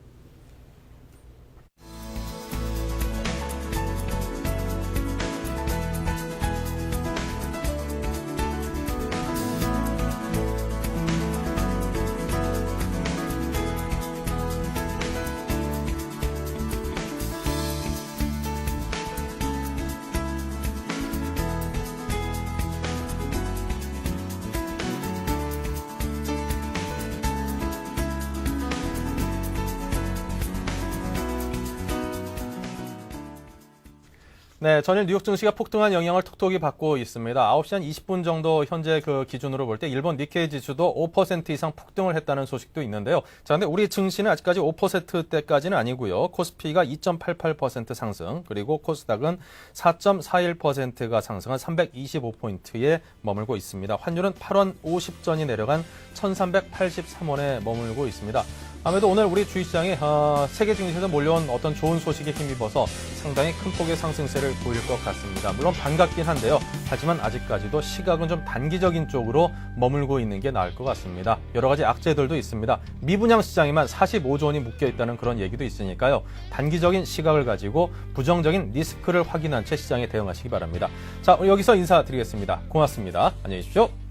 A: 네, 전일 뉴욕 증시가 폭등한 영향을 톡톡히 받고 있습니다. 9시 한 20분 정도 현재 그 기준으로 볼 때 일본 니케이 지수도 5% 이상 폭등을 했다는 소식도 있는데요. 자, 근데 우리 증시는 아직까지 5%대까지는 아니고요. 코스피가 2.88% 상승, 그리고 코스닥은 4.41%가 상승한 325포인트에 머물고 있습니다. 환율은 8원 50전이 내려간 1383원에 머물고 있습니다. 아무래도 오늘 우리 주식시장에 세계 증시에서 몰려온 어떤 좋은 소식에 힘입어서 상당히 큰 폭의 상승세를 보일 것 같습니다. 물론 반갑긴 한데요. 하지만 아직까지도 시각은 좀 단기적인 쪽으로 머물고 있는 게 나을 것 같습니다. 여러 가지 악재들도 있습니다. 미분양 시장에만 45조 원이 묶여 있다는 그런 얘기도 있으니까요. 단기적인 시각을 가지고 부정적인 리스크를 확인한 채 시장에 대응하시기 바랍니다. 자, 여기서 인사드리겠습니다. 고맙습니다. 안녕히 계십시오.